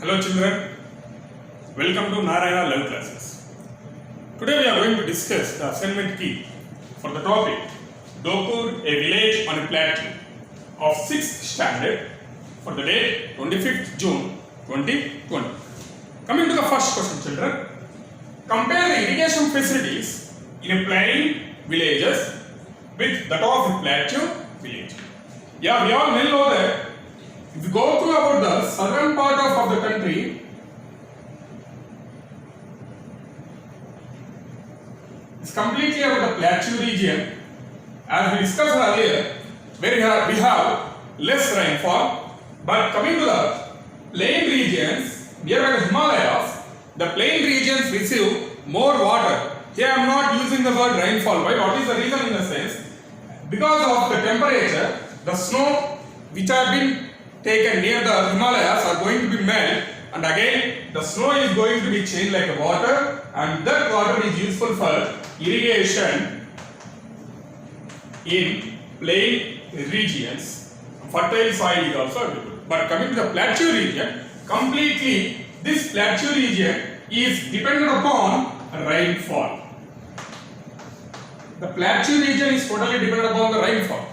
Hello children, welcome to Narayana Live Classes. Today we are going to discuss the assignment key for the topic Dokur, a village on a plateau of 6th standard for the date 25th June 2020. Coming to the first question children, compare the irrigation facilities in a plain villages with that of a plateau village. Yeah, we all well know that if you go through about the southern part of the country, it's completely about the plateau region. As we discussed earlier, where we have less rainfall, but coming to the plain regions nearby the Himalayas, the plain regions receive more water. Here I am not using the word rainfall. Why? What is the reason in the sense? Because of the temperature, the snow which have been taken near the Himalayas are going to be melt, and again the snow is going to be changed like a water, and that water is useful for irrigation in plain regions. Fertile soil is also available. But coming to the plateau region, completely this plateau region is dependent upon rainfall. The plateau region is totally dependent upon the rainfall.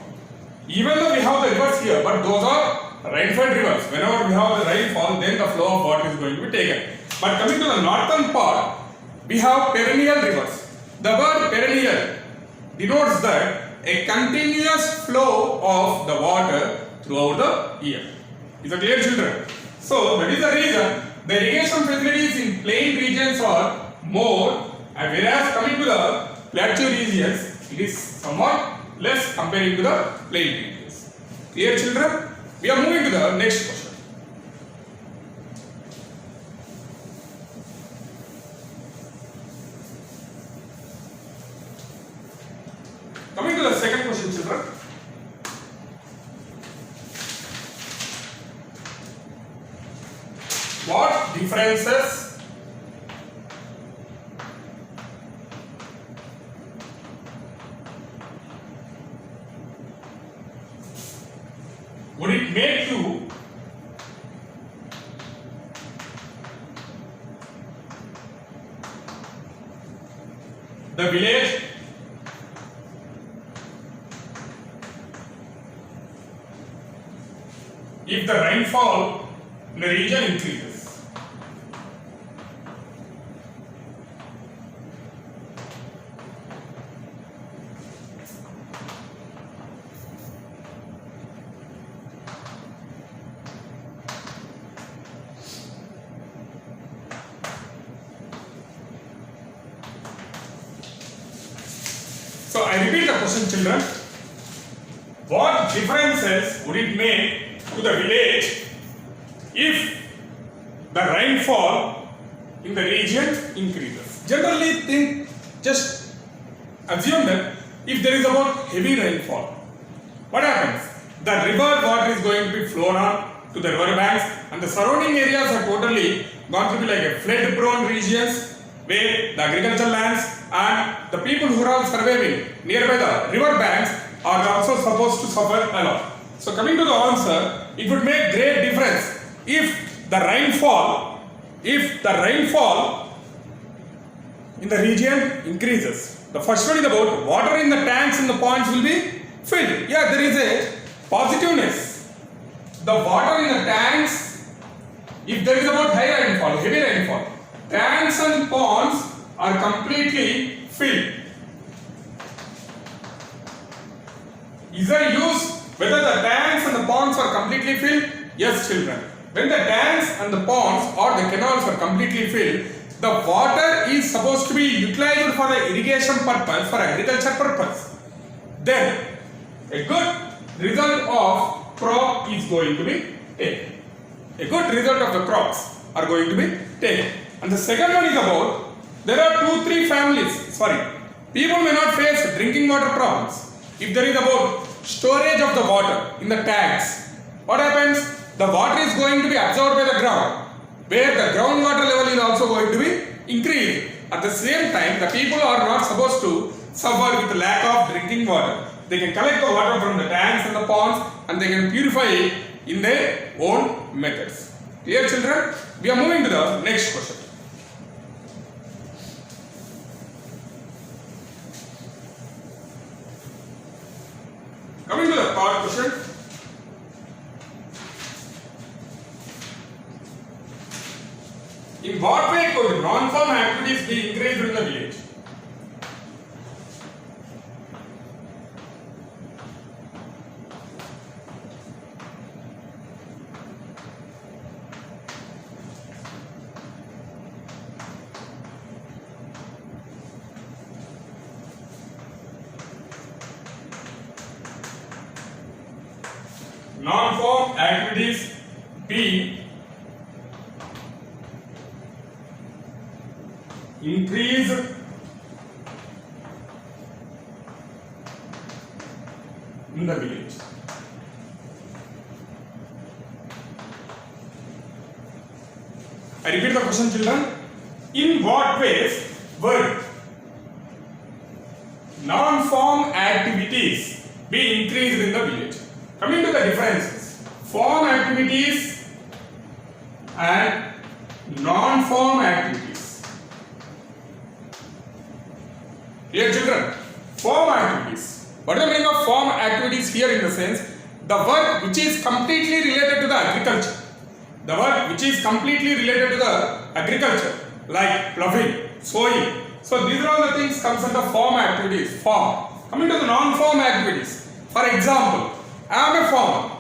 Even though we have the rivers here, but those are rainfed rivers. Whenever we have the rainfall, then the flow of water is going to be taken. But coming to the northern part, we have perennial rivers. The word perennial denotes that a continuous flow of the water throughout the year. Is that clear, children? So that is the reason the irrigation facilities in plain regions are more, and whereas coming to the plateau regions, it is somewhat less comparing to the plain regions. Clear, children? We are moving to the next question. Coming to the second question, children. What differences would it make to the village if the rainfall in the region increases? So I repeat the question, children. What differences would it make to the village if the rainfall in the region increases? Generally just assume that if there is about heavy rainfall, what happens? The river water is going to be flown on to the river banks, and the surrounding areas are totally going to be like a flood prone regions where the agricultural lands and the people who are surviving nearby the river banks are also supposed to suffer a lot. So coming to the answer, it would make great difference if the rainfall in the region increases. The first one is about water in the tanks and the ponds will be filled. Yeah, there is a positiveness. The water in the tanks, if there is about high rainfall, heavy rainfall, tanks and ponds are completely filled. Is there use whether the tanks and the ponds are completely filled? Yes, children. When the tanks and the ponds or the canals are completely filled, the water is supposed to be utilized for the irrigation purpose, for agriculture purpose. Then a good result of crop is going to be taken. A good result of the crops are going to be taken. And the second one is about there are 2-3 families. People may not face drinking water problems. If there is about storage of the water in the tanks, what happens? The water is going to be absorbed by the ground, where the groundwater level is also going to be increased. At the same time, the people are not supposed to suffer with lack of drinking water. They can collect the water from the tanks and the ponds, and they can purify it in their own methods. Clear, children? We are moving to the next question. Coming to the third question. In what way could non-farm activities be increased in the village? Non-farm activities be increased in the village. I repeat the question, children. In what ways would non-farm activities be increased in the village? Coming to the differences, farm activities and non-farm activities. Clear, children? Farm activities. What is the meaning of farm activities here in the sense? The work which is completely related to the agriculture. The work which is completely related to the agriculture, like ploughing, sowing. So these are all the things comes under farm activities. Farm. Coming to the non-farm activities. For example, I am a farmer.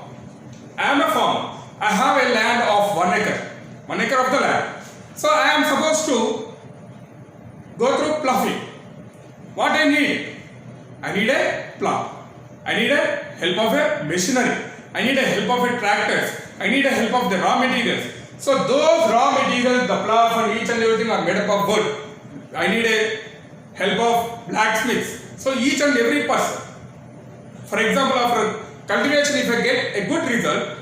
I have a land of 1 acre. 1 acre of the land. So I am supposed to go through ploughing. What I need? I need a plough. I need a help of a machinery. I need a help of a tractors. I need a help of the raw materials. So those raw materials, the plough and each and everything are made up of wood. I need a help of blacksmiths. So each and every person. For example, after cultivation, if I get a good result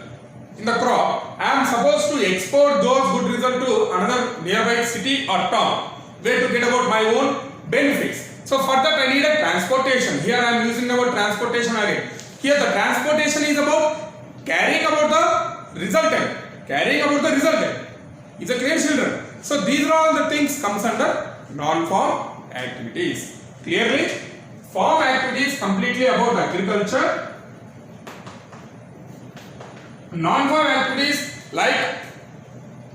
in the crop, I am supposed to export those good results to another nearby city or town, where to get about my own benefits. So for that I need a transportation. Here I am using the word transportation again. Here the transportation is about carrying about the resultant. Carrying about the resultant. Is it clear, children? So these are all the things comes under non-farm activities. Clearly, farm activities completely about agriculture. Non-farm activities like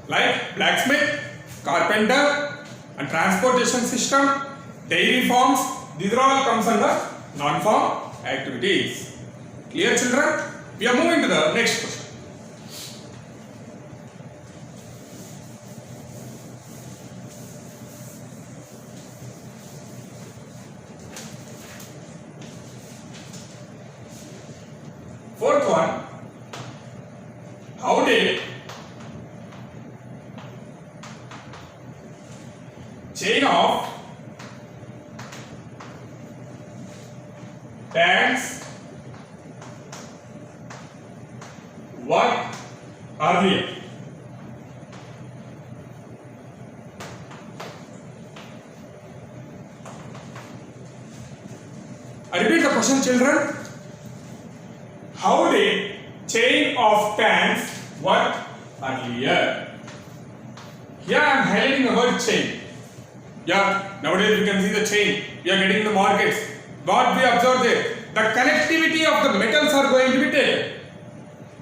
blacksmith, carpenter and transportation system, dairy farms, these are all comes under non-farm activities. Clear, children? We are moving to the next question. Fourth one, how did chain of tanks work earlier? I repeat the question, children. How did chain of tanks work earlier? Here I am highlighting the word chain. Yeah, nowadays you can see the chain. We are getting in the markets. What we observe there, the connectivity of the metals are going to be taken.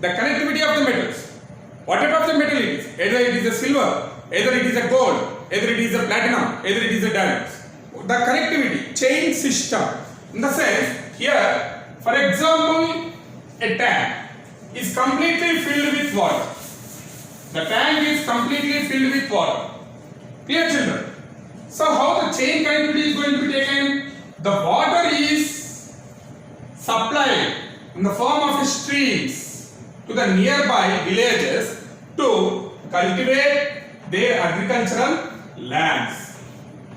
The connectivity of the metals. What type of the metal it is? Either it is a silver, either it is a gold, either it is a platinum, either it is a diamond. The connectivity, chain system. In the sense, here, for example, a tank is completely filled with water. The tank is completely filled with water. Clear, children? So how the chain connectivity is going to be taken? The water is supplied in the form of streams to the nearby villages to cultivate their agricultural lands.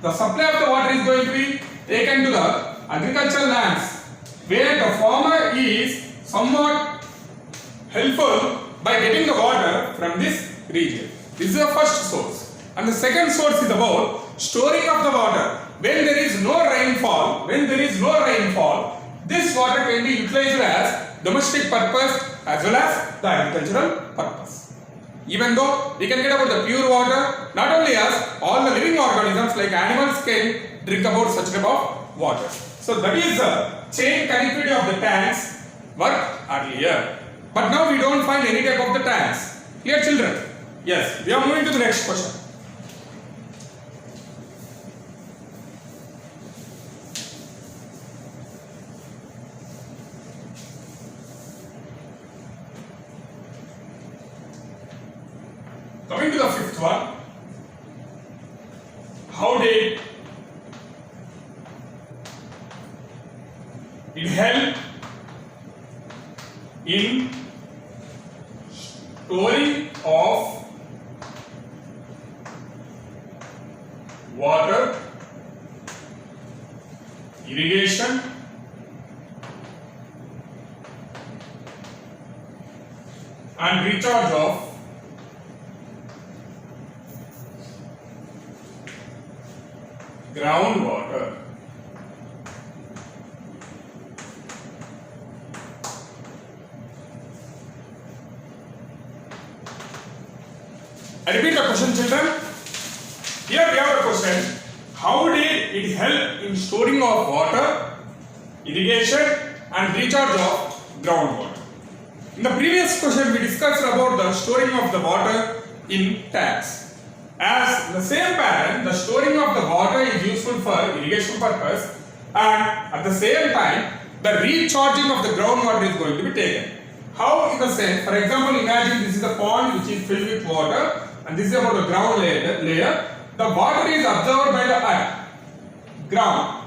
The supply of the water is going to be taken to the agricultural lands where the farmer is somewhat helpful by getting the water from this region. This is the first source. And the second source is about storing of the water. When there is no rainfall, this water can be utilized as domestic purpose as well as the agricultural purpose. Even though we can get about the pure water, not only us, all the living organisms like animals can drink about such type of water. So that is the chain connectivity of the tanks worked earlier. But now we don't find any type of the tanks. Clear, children? Yes, we are moving to the next question. Coming to the fifth one, how did it help in storing of water, irrigation, and recharge of groundwater? I repeat the question, children. Here we have a question. How did it help in storing of water, irrigation, and recharge of groundwater? In the previous question, we discussed about the storing of the water in tanks. As in the same pattern, the storing of the water is useful for irrigation purpose, and at the same time, the recharging of the groundwater is going to be taken. How? In the sense, for example, imagine this is a pond which is filled with water, and this is about the ground layer. The water is absorbed by the earth, ground.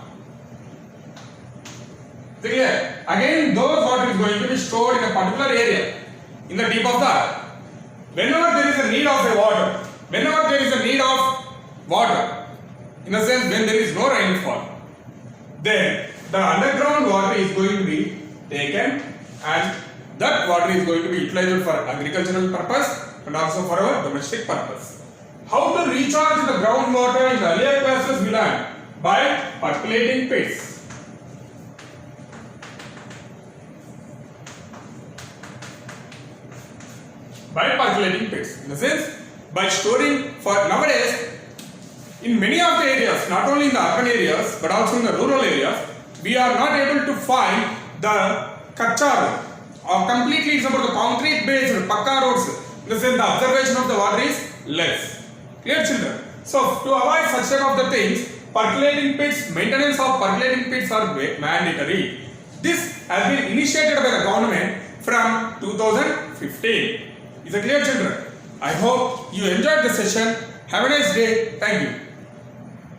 Clear? Again, those water is going to be stored in a particular area, in the deep of the earth. Whenever there is a need of a water, whenever there is a need of water, in a sense when there is no rainfall, then the underground water is going to be taken, and that water is going to be utilized for agricultural purpose and also for our domestic purpose. How to recharge the groundwater in the earlier classes we learned? By percolating pits. By percolating pits. In the sense, by storing for nowadays, in many of the areas, not only in the urban areas but also in the rural areas, we are not able to find the kacha road, or completely it's about the concrete based pakka roads. In the sense, the observation of the water is less. Clear, children? So to avoid such type of the things, percolating pits, maintenance of percolating pits are mandatory. This has been initiated by the government from 2015. Is it clear, children? I hope you enjoyed the session. Have a nice day. Thank you.